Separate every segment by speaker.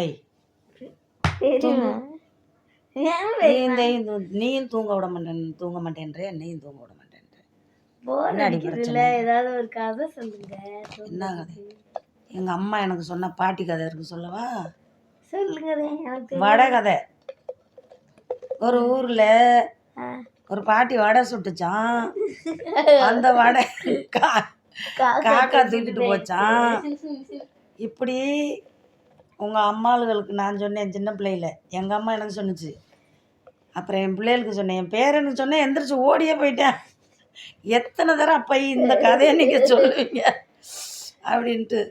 Speaker 1: ஏய்
Speaker 2: தெரியுமா?
Speaker 1: நீயும் தூங்க விட மாட்டேன்ற என்னையும் தூங்க விட மாட்டேன்ற.
Speaker 2: போர்
Speaker 1: என்ன அடி
Speaker 2: அடிக்குதுல்ல,
Speaker 1: பிரச்சனை?
Speaker 2: ஏதாவது ஒரு கதை சொல்லுங்க.
Speaker 1: என்ன கதை? எங்கள் அம்மா எனக்கு சொன்ன பாட்டி கதை இருக்கு, சொல்லவா?
Speaker 2: சொல்லுங்க.
Speaker 1: வடை கதை. ஒரு ஊரில் ஒரு பாட்டி வடை சுட்டுச்சான். அந்த வடை காக்கா தூக்கிட்டு போச்சான். இப்படி உங்கள் அம்மாளுகளுக்கு நான் சொன்னேன் சின்ன பிள்ளையில. எங்கள் அம்மா எனக்கு சொன்னிச்சு. அப்புறம் என் பிள்ளைகளுக்கு சொன்னேன், என் பேரனுக்கு சொன்னேன், எந்திரிச்சு ஓடியே போயிட்டேன். எத்தனை தடவை அப்போ இந்த கதையை நீங்கள் சொல்லுவீங்க அப்படின்ட்டு.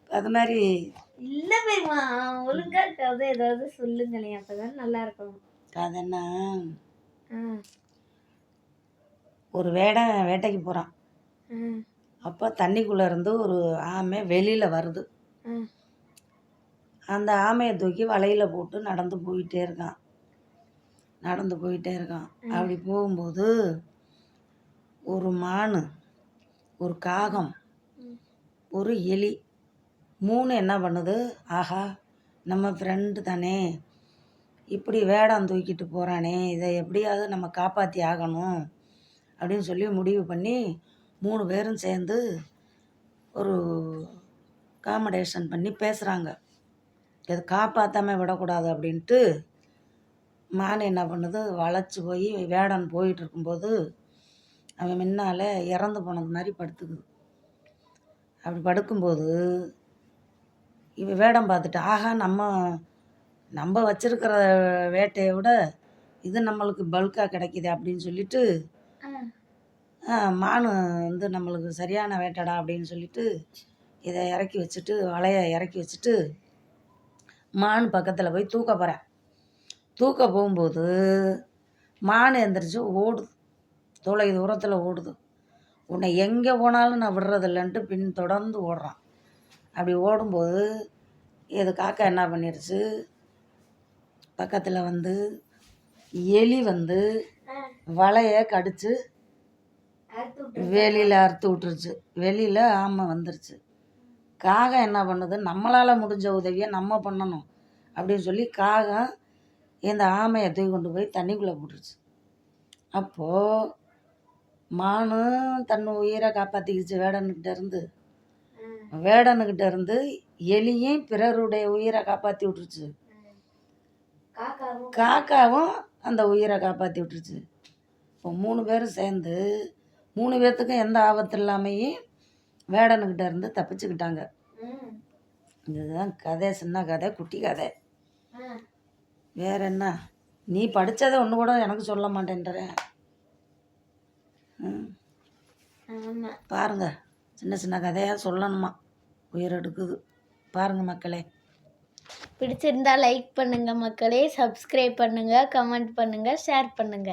Speaker 1: அது மாதிரி
Speaker 2: இல்லை பெரியமா, ஒழுங்கா கதை ஏதாவது சொல்லுங்களேன், அப்போதான் நல்லா இருக்கும்.
Speaker 1: கதைன்னா, ஒரு வேட்டைக்கு போகிறான். அப்போ தண்ணிக்குள்ளே இருந்து ஒரு ஆமை வெளியில் வருது. அந்த ஆமையை தூக்கி வலையில் போட்டு நடந்து போயிட்டே இருக்கான். அப்படி போகும்போது ஒரு மான், ஒரு காகம், ஒரு எலி, 3 என்ன பண்ணுது, ஆஹா நம்ம ஃப்ரெண்டு தானே, இப்படி வேடம் தூக்கிட்டு போகிறானே, இதை எப்படியாவது நம்ம காப்பாற்றி ஆகணும் அப்படின்னு சொல்லி முடிவு பண்ணி 3 பேரும் சேர்ந்து ஒரு காமடேஷன் பண்ணி பேசுகிறாங்க. இதை காப்பாற்றாமல் விடக்கூடாது அப்படின்ட்டு. மான் என்ன பண்ணுது, வளைச்சி போய் வேடன் போயிட்டு இருக்கும்போது அவன் முன்னால் இறந்து போனது மாதிரி படுத்துக்குது. அப்படி படுக்கும்போது இவன் வேடம் பார்த்துட்டு, ஆகா நம்ம வச்சிருக்கிற வேட்டையை விட இது நம்மளுக்கு பல்காக கிடைக்கிது அப்படின்னு சொல்லிட்டு, மான் வந்து நம்மளுக்கு சரியான வேட்டைடா அப்படின்னு சொல்லிட்டு இதை இறக்கி வச்சுட்டு, வலையை இறக்கி வச்சுட்டு மான் பக்கத்தில் போய் தூக்க போகிறேன். தூக்க போகும்போது மான் எந்திரிச்சு ஓடுது, தொலை தூரத்தில் ஓடுது. உன்னை எங்கே போனாலும் நான் விடுறதில்லன்ட்டு தொடர்ந்து ஓடுறான். அப்படி ஓடும்போது இது காக்கா என்ன பண்ணிடுச்சு, பக்கத்தில் வந்து எலி வந்து வலையை கடிச்சு வெளியில் அறுத்து விட்டுருச்சு. வெளியில் ஆமை வந்துருச்சு. காகம் என்ன பண்ணுது, நம்மளால் முடிஞ்ச உதவியை நம்ம பண்ணணும் அப்படின்னு சொல்லி காகம் இந்த ஆமையை தூக்கி கொண்டு போய் தண்ணிக்குள்ளே போட்டுருச்சு. அப்போது மானும் தன் உயிரை காப்பாற்றிக்கிச்சு வேடனுக்கிட்ட இருந்து எலியும் பிறருடைய உயிரை காப்பாற்றி விட்டுருச்சு. காக்காவும் அந்த உயிரை காப்பாற்றி விட்டுருச்சு. இப்போ 3 பேரும் சேர்ந்து 3 பேர்த்துக்கும் எந்த ஆபத்து இல்லாமையும் வேடனுக்கிட்ட இருந்து தப்பிச்சுக்கிட்டாங்க. இதுதான் கதை, சின்ன கதை, குட்டி கதை. வேற என்ன? நீ படித்ததை ஒன்று கூட எனக்கு சொல்ல மாட்டேன்ற. பாருங்க, சின்ன சின்ன கதையாக சொல்லணுமா, உயிர் எடுக்குது. பாருங்க மக்களே.
Speaker 2: பிடிச்சிருந்தா லைக் பண்ணுங்க மக்களே, சப்ஸ்கிரைப் பண்ணுங்க, கமெண்ட் பண்ணுங்க, ஷேர் பண்ணுங்க.